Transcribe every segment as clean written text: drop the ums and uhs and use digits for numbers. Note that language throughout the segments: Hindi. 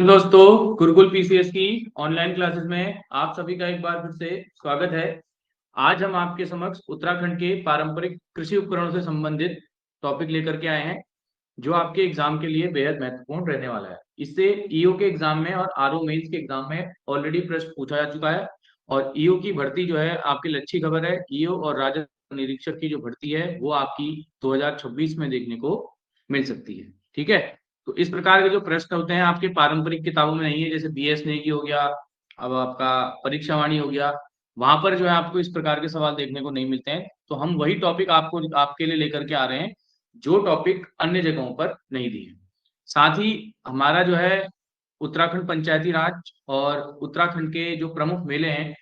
दोस्तों, गुरुकुल पीसीएस की ऑनलाइन क्लासेस में आप सभी का एक बार फिर से स्वागत है। आज हम आपके समक्ष उत्तराखंड के पारंपरिक कृषि उपकरणों से संबंधित टॉपिक लेकर के आए हैं, जो आपके एग्जाम के लिए बेहद महत्वपूर्ण रहने वाला है। इससे ईओ के एग्जाम में और आरओ मेंस के एग्जाम में ऑलरेडी प्रश्न पूछा जा चुका है। और ईओ की भर्ती जो है, आपकी अच्छी खबर है, ईओ और राजस्व निरीक्षक की जो भर्ती है वो आपकी 2026 में देखने को मिल सकती है। ठीक है, तो इस प्रकार के जो प्रश्न होते हैं आपके पारंपरिक किताबों में नहीं है, जैसे बीएस नेगी हो गया, अब आपका परीक्षावाणी हो गया, वहां पर जो है आपको इस प्रकार के सवाल देखने को नहीं मिलते हैं। तो हम वही टॉपिक आपको आपके लिए लेकर के आ रहे हैं, जो टॉपिक अन्य जगहों पर नहीं दिए। साथ ही हमारा जो है उत्तराखंड पंचायती राज और उत्तराखंड के जो प्रमुख मेले हैं,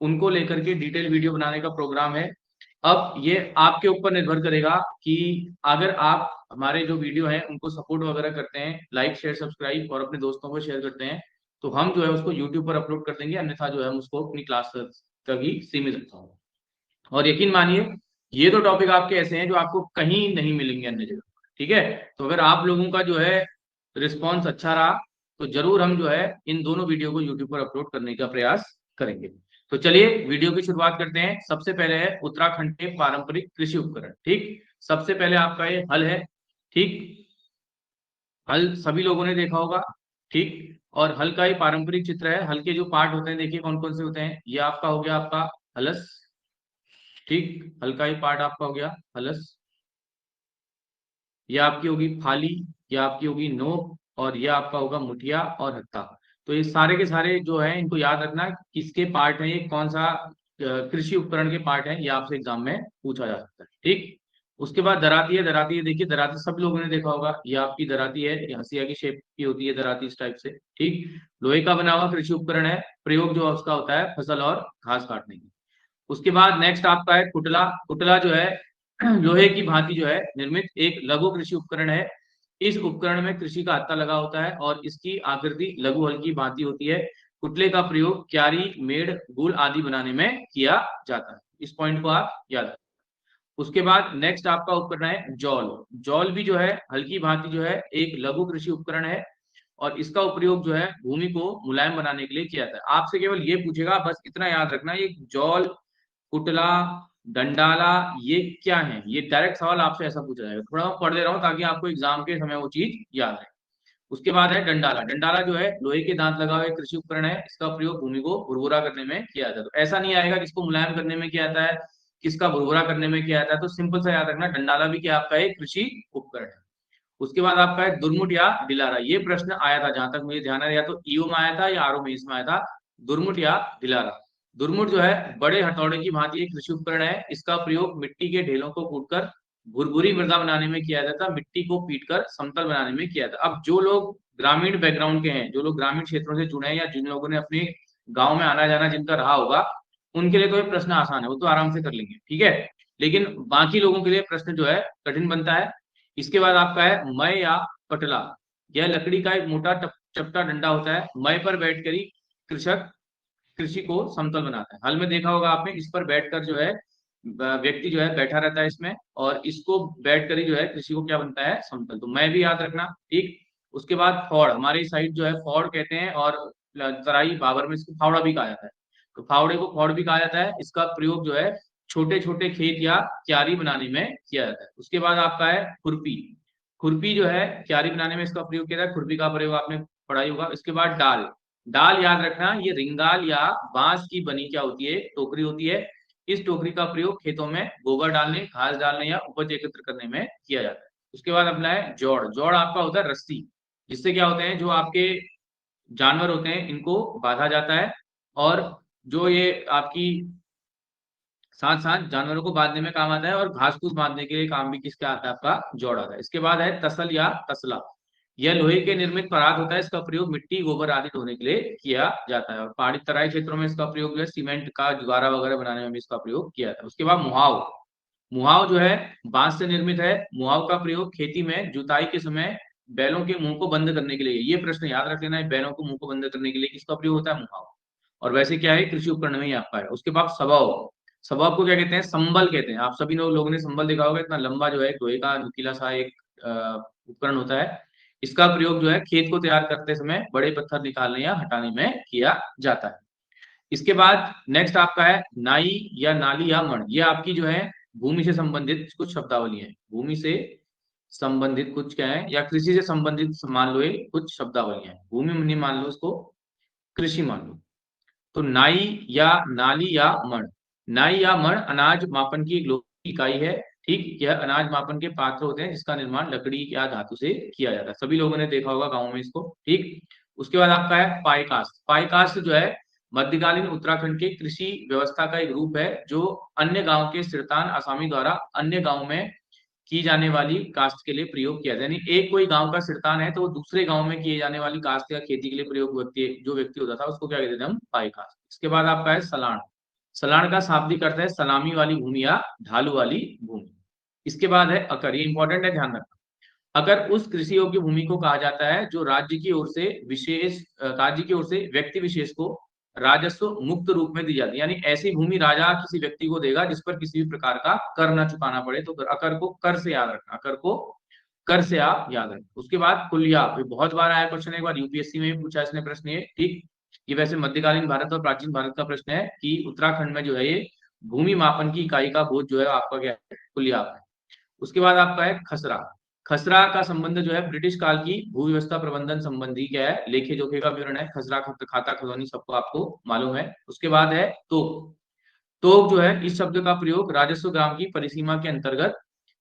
उनको लेकर के डिटेल वीडियो बनाने का प्रोग्राम है। अब ये आपके ऊपर निर्भर करेगा कि अगर आप हमारे जो वीडियो हैं उनको सपोर्ट वगैरह करते हैं, लाइक शेयर सब्सक्राइब और अपने दोस्तों को शेयर करते हैं, तो हम जो है उसको यूट्यूब पर अपलोड कर देंगे, अन्यथा जो है हम उसको अपनी क्लास तक ही सीमित रखता हूँ। और यकीन मानिए, ये तो टॉपिक आपके ऐसे हैं जो आपको कहीं नहीं मिलेंगे अन्य जगह। ठीक है, तो अगर आप लोगों का जो है रिस्पॉन्स अच्छा रहा, तो जरूर हम जो है इन दोनों वीडियो को यूट्यूब पर अपलोड करने का प्रयास करेंगे। तो चलिए वीडियो की शुरुआत करते हैं। सबसे पहले है उत्तराखंड के पारंपरिक कृषि उपकरण। ठीक, सबसे पहले आपका ये हल है। ठीक, हल सभी लोगों ने देखा होगा। ठीक, और हल का ही पारंपरिक चित्र है। हल के जो पार्ट होते हैं, देखिए कौन कौन से होते हैं। ये आपका हो गया आपका हलस। ठीक, हल का ही पार्ट आपका हो गया हलस। ये आपकी होगी फाली, ये आपकी होगी नोक, और ये आपका होगा मुठिया और हत्था। तो ये सारे के सारे जो है, इनको याद रखना किसके पार्ट है, ये कौन सा कृषि उपकरण के पार्ट है, ये आपसे एग्जाम में पूछा जा सकता है। ठीक, उसके बाद दराती है। दराती है, देखिए दराती सब लोगों ने देखा होगा। ये आपकी दराती है, ये हंसिया की शेप की होती है दराती, इस टाइप से। ठीक, लोहे का बना हुआ कृषि उपकरण है। प्रयोग जो उसका होता है फसल और घास काटने की। उसके बाद नेक्स्ट आपका है कुटला। कुटला जो है लोहे की भांति जो है निर्मित एक लघु कृषि उपकरण है। इस उपकरण में कृषि का हत्था लगा होता है और इसकी आकृति लघु हल की भांति होती है। कुटले का प्रयोग क्यारी, मेड़, गुल आदि बनाने में किया जाता है। इस पॉइंट को आप याद रखें। उसके बाद नेक्स्ट आपका उपकरण है जौल। जौल भी जो है हल्की भांति जो है एक लघु कृषि उपकरण है, और इसका उपयोग जो है भूमि को मुलायम बनाने के लिए किया जाता है। आपसे केवल ये पूछेगा, बस इतना याद रखना, ये जौल, कुटला, डंडाला, ये क्या है। ये डायरेक्ट सवाल आपसे ऐसा पूछा जाएगा। थोड़ा मैं पढ़ दे रहा हूँ ताकि आपको एग्जाम के समय वो चीज याद रहे। उसके बाद है डंडाला। डंडाला जो है लोहे के दांत लगा हुआ कृषि उपकरण है। इसका प्रयोग भूमि को भुरभुरा करने में किया जाता है। तो ऐसा नहीं आएगा किसको मुलायम करने में किया जाता है, किसका भुरभुरा करने में किया जाता है। तो सिंपल सा याद रखना, डंडाला भी क्या आपका एक कृषि उपकरण है। उसके बाद आपका है दुर्मुट या दिलारा। ये प्रश्न आया था, जहां तक मुझे ध्यान है, या तो ईओ में आया था या आरओ में इसमें आया था। दुर्मुट या दिलारा। दुर्मुट जो है बड़े हथौड़े की भांति एक कृषि उपकरण है। इसका प्रयोग मिट्टी के ढेलों को कूटकर भुरभुरी मृदा बनाने में किया जाता है, मिट्टी को पीटकर समतल बनाने में किया जाता है। अब जो लोग ग्रामीण बैकग्राउंड के हैं, जो लोग ग्रामीण क्षेत्रों से जुड़े हैं, या जिन लोगों ने अपने गाँव में आना जाना जिनका रहा होगा, उनके लिए तो ये प्रश्न आसान है, वो तो आराम से कर लेंगे। ठीक है, लेकिन बाकी लोगों के लिए प्रश्न जो है कठिन बनता है। इसके बाद आपका है मय या पटला। यह लकड़ी का एक मोटा चपटा डंडा होता है। मय पर बैठकर ही कृषक कृषि को समतल बनाता है। हल में देखा होगा आपने, इस पर बैठकर जो है व्यक्ति जो है बैठा रहता है इसमें, और इसको बैठकर ही जो है कृषि को क्या बनता है, समतल। तो मैं भी याद रखना। ठीक, उसके बाद फौड़, हमारी साइड जो है फौड़ कहते हैं, और तराई बाबर में इसको फावड़ा भी कहा जाता है। तो फावड़े को फौड़ भी कहा जाता है। इसका प्रयोग जो है छोटे छोटे खेत या क्यारी बनाने में किया जाता है। उसके बाद आपका है खुरपी। खुरपी जो है क्यारी बनाने में इसका प्रयोग किया जाता है। खुरपी का प्रयोग आपने पढ़ाई होगा। इसके बाद डाल। डाल याद रखना, ये रिंगाल या बांस की बनी क्या होती है, टोकरी होती है। इस टोकरी का प्रयोग खेतों में गोबर डालने, घास डालने या उपज एकत्र करने में किया जाता है। उसके बाद अपना है जोड़। जोड़ आपका होता है रस्सी, जिससे क्या होते हैं, जो आपके जानवर होते हैं इनको बांधा जाता है। और जो ये आपकी साथ साथ जानवरों को बांधने में काम आता है, और घास फूस बांधने के लिए काम भी किसका आता है, आपका जोड़ आता है। इसके बाद है तसल या तसला। यह लोहे के निर्मित परात होता है। इसका प्रयोग मिट्टी, गोबर आदि ढोने के लिए किया जाता है। और पहाड़ी तराई क्षेत्रों में इसका प्रयोग जो है सीमेंट का जुगारा वगैरह बनाने में भी इसका प्रयोग किया जाता है। उसके बाद मुहाव। मुहाव जो है बांस से निर्मित है। मुहाव का प्रयोग खेती में जुताई के समय बैलों के मुंह को बंद करने के लिए, ये प्रश्न याद रख लेना है, बैलों को मुंह को बंद करने के लिए किसका प्रयोग होता है, मुहाव। और वैसे क्या है, कृषि उपकरण में ही आपका है। उसके बाद सबव। सबव को क्या कहते हैं, संबल कहते हैं। आप सभी लोगों ने संबल देखा होगा, इतना लंबा जो है लोहे का नुकीला सा एक उपकरण होता है। इसका प्रयोग जो है खेत को तैयार करते समय बड़े पत्थर निकालने या हटाने में किया जाता है। इसके बाद नेक्स्ट आपका है नाई या नाली या मण। ये आपकी जो है भूमि से संबंधित कुछ शब्दावली है। भूमि से संबंधित कुछ क्या है या कृषि से संबंधित मान लो ये कुछ शब्दावली है। भूमि नहीं मान लो, इसको कृषि मान लो। तो नाई या नाली या मण। नाई या मण अनाज मापन की एक लोक इकाई है। ठीक, यह अनाज मापन के पात्र होते हैं जिसका निर्माण लकड़ी या धातु से किया जाता है। सभी लोगों ने देखा होगा गाँव में इसको। ठीक, उसके बाद आपका है पाईकास्ट। पाईकास्ट जो है मध्यकालीन उत्तराखंड के कृषि व्यवस्था का एक रूप है जो अन्य गांव के सिरतान आसामी द्वारा अन्य गांव में की जाने वाली कास्ट के लिए प्रयोग किया जाता है। यानी एक कोई गांव का सिरतान है तो वो दूसरे गांव में किए जाने वाली कास्ट या खेती के लिए प्रयोग जो व्यक्ति होता था उसको क्या कहते थे हम, पाई कास्ट। इसके बाद आपका है सलाण। सलाण का शाब्दिक अर्थ है सलामी वाली भूमि या ढालू वाली भूमि। इसके बाद है अकर। ये इंपॉर्टेंट है, ध्यान रखना। अगर उस कृषि योग्य भूमि को कहा जाता है जो राज्य की ओर से व्यक्ति विशेष को राजस्व मुक्त रूप में दी जाती है। यानी ऐसी भूमि राजा किसी व्यक्ति को देगा जिस पर किसी भी प्रकार का कर न चुकाना पड़े। तो अकर को कर से याद रखना, अकर को कर से आप याद रखना। उसके बाद कुलियाब, ये बहुत बार आया क्वेश्चन, एक बार यूपीएससी में भी पूछा इसने प्रश्न ये। ठीक, ये वैसे मध्यकालीन भारत और प्राचीन भारत का प्रश्न है कि उत्तराखंड में जो है ये भूमि मापन की इकाई का बोध जो है आपका क्या है, कुलियाब है। उसके बाद आपका है खसरा। खसरा का संबंध जो है ब्रिटिश काल की भू व्यवस्था प्रबंधन संबंधी क्या है, लेखे जोखे का विवरण है। खसरा खाता खजौनी सबको आपको मालूम है। उसके बाद है तोक। तोक जो है इस शब्द का प्रयोग राजस्व ग्राम की परिसीमा के अंतर्गत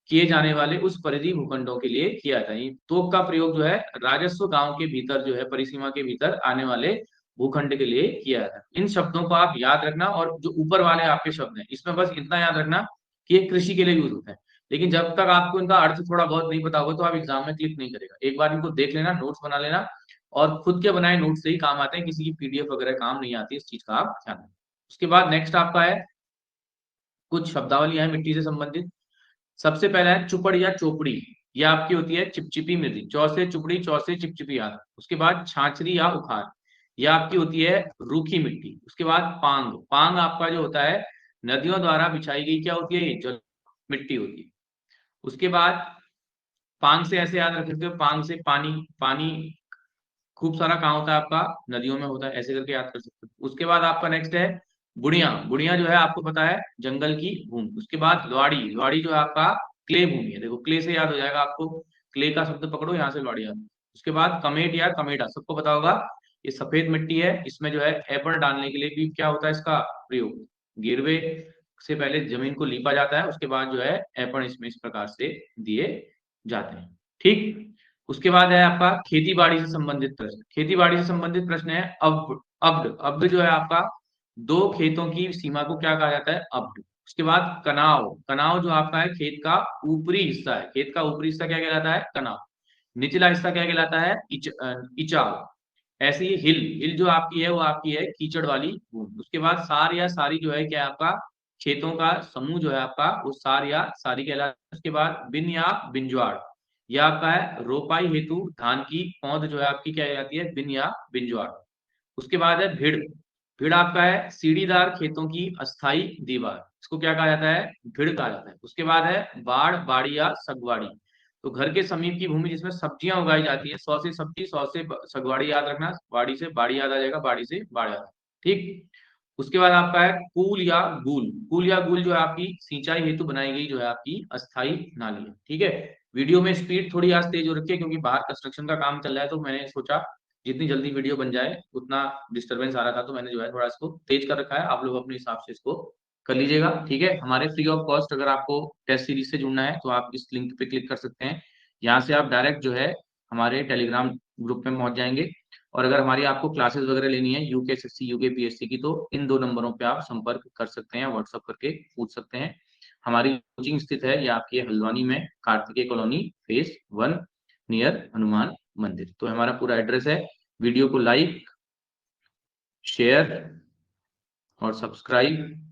किए जाने वाले उस परिधि भूखंडों के लिए किया जाता है। तोक का प्रयोग जो है राजस्व गांव के भीतर जो है परिसीमा के भीतर आने वाले भूखंड के लिए किया जाता है। इन शब्दों को आप याद रखना। और जो ऊपर वाले आपके शब्द हैं इसमें बस इतना याद रखना कि ये कृषि के लिए यूज होता है। लेकिन जब तक आपको इनका अर्थ थोड़ा बहुत नहीं पता होगा तो आप एग्जाम में क्लिक नहीं करेगा। एक बार इनको देख लेना, नोट्स बना लेना, और खुद के बनाए नोट्स से ही काम आते हैं, किसी की पीडीएफ वगैरह काम नहीं आती। इस चीज का आप ध्यान रखें। उसके बाद नेक्स्ट आपका है कुछ शब्दावली है मिट्टी से संबंधित। सबसे पहला है चुपड़ या चोपड़ी। ये आपकी होती है चिपचिपी मृदा। चौ से चुपड़ी, चौ से चिपचिपी आदि। उसके बाद छाछरी या उखाड़, यह आपकी होती है रूखी मिट्टी। उसके बाद पांग। पांग आपका जो होता है नदियों द्वारा बिछाई गई क्या होती है, ये जल मिट्टी होती है। उसके बाद पांग से ऐसे याद रख सकते हो, पांग से पानी। पानी खूब सारा कहाँ होता है आपका, नदियों में होता है, ऐसे करके याद कर सकते हो। उसके बाद आपका नेक्स्ट है बुढ़िया। बुढ़िया जो है आपको पता है जंगल की भूमि। उसके बाद लवाड़ी। लवाड़ी जो है आपका क्ले भूमि है। देखो क्ले से याद हो जाएगा आपको, क्ले का शब्द पकड़ो यहाँ से लवाड़ी याद। उसके बाद कमेट या कमेटा सबको पता होगा, ये सफेद मिट्टी है। इसमें जो है एपल डालने के लिए भी क्या होता है इसका प्रयोग, गिरवे से पहले जमीन को लीपा जाता है, उसके बाद जो है एपल इसमें इस प्रकार से दिए जाते हैं। ठीक, उसके बाद है आपका खेती बाड़ी से संबंधित प्रश्न। खेती बाड़ी से संबंधित प्रश्न है अब्द। अब्द, अब्द जो है आपका दो खेतों की सीमा को क्या कहा जाता है, अब्द। उसके बाद कनाव। कनाव जो आपका है खेत का ऊपरी हिस्सा है। खेत का ऊपरी हिस्सा क्या कहलाता है, कनाव। निचला हिस्सा क्या कहलाता है, इचाव। ऐसे ही हिल। हिल जो आपकी है वो आपकी है कीचड़ वाली भूमि। उसके बाद सार या सारी जो है क्या है आपका खेतों का समूह जो है आपका वो सार या सारी कहलाता है। उसके बाद बिन या बिंजवाड़, यह आपका है रोपाई हेतु धान की पौध जो है आपकी क्या कहलाती है, बिन या बिंजवाड़। उसके बाद है भिड़। भिड़ आपका है सीढ़ीदार खेतों की अस्थाई दीवार, इसको क्या कहा जाता है, भिड़ कहा जाता है। उसके बाद है बाड़, बाड़ी या सगवाड़ी। तो घर के समीप की भूमि जिसमें सब्जियां उगाई जाती है। 100 से सब्जी, 100 से सगवाड़ी याद रखना। बाड़ी से बाड़ी याद आ जाएगा, बाड़ी से बाढ़ याद। ठीक, उसके बाद आपका है कूल या गूल। कूल या गूल जो है आपकी सिंचाई हेतु बनाई गई जो है आपकी अस्थाई नाली है। ठीक है, वीडियो में स्पीड थोड़ी आज तेज हो रखी है क्योंकि बाहर कंस्ट्रक्शन का काम चल रहा है, तो मैंने सोचा जितनी जल्दी वीडियो बन जाए उतना डिस्टरबेंस आ रहा था, तो मैंने जो है थोड़ा इसको तेज कर रखा है। आप लोग अपने हिसाब से इसको कर लीजिएगा। ठीक है, हमारे फ्री ऑफ कॉस्ट अगर आपको टेस्ट सीरीज से जुड़ना है तो आप इस लिंक पे क्लिक कर सकते हैं। यहाँ से आप डायरेक्ट जो है हमारे टेलीग्राम ग्रुप में पहुंच जाएंगे। और अगर हमारी आपको क्लासेस वगैरह लेनी है यूके एसएससी, यूके पीएससी की, तो इन 2 नंबरों पे आप संपर्क कर सकते हैं, व्हाट्सअप करके पूछ सकते हैं। हमारी कोचिंग स्थित है ये आपकी हल्द्वानी में, Kartikeya colony phase 1 near Hanuman मंदिर। तो हमारा पूरा एड्रेस है। वीडियो को लाइक, शेयर और सब्सक्राइब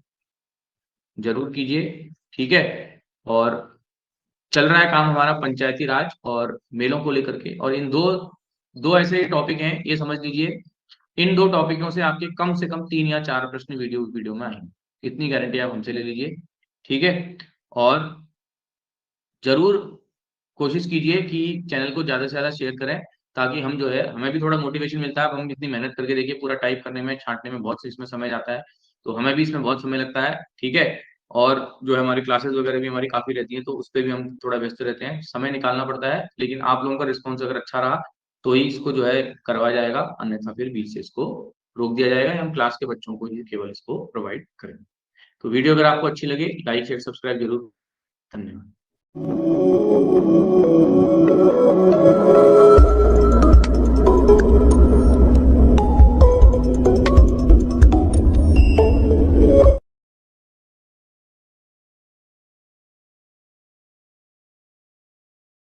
जरूर कीजिए। ठीक है, और चल रहा है काम हमारा पंचायती राज और मेलों को लेकर के। और इन दो दो ऐसे टॉपिक हैं, ये समझ लीजिए इन 2 टॉपिकों से आपके कम से कम 3 या 4 प्रश्न वीडियो वीडियो में आएंगे। इतनी गारंटी आप हमसे ले लीजिए। ठीक है, और जरूर कोशिश कीजिए कि चैनल को ज्यादा से ज्यादा शेयर करें, ताकि हम जो है, हमें भी थोड़ा मोटिवेशन मिलता है। अब हम इतनी मेहनत करके देखिए, पूरा टाइप करने में, छांटने में बहुत इसमें समय जाता है, तो हमें भी इसमें बहुत समय लगता है, ठीक है। और जो है हमारी क्लासेस वगैरह भी हमारी काफी रहती हैं, तो उस पर भी हम थोड़ा व्यस्त रहते हैं, समय निकालना पड़ता है। लेकिन आप लोगों का रिस्पॉन्स अगर अच्छा रहा तो ही इसको जो है करवाया जाएगा, अन्यथा फिर बीच से इसको रोक दिया जाएगा, या हम क्लास के बच्चों को ही केवल इसको प्रोवाइड करेंगे। तो वीडियो अगर आपको अच्छी लगे, लाइक शेयर सब्सक्राइब जरूर। धन्यवाद।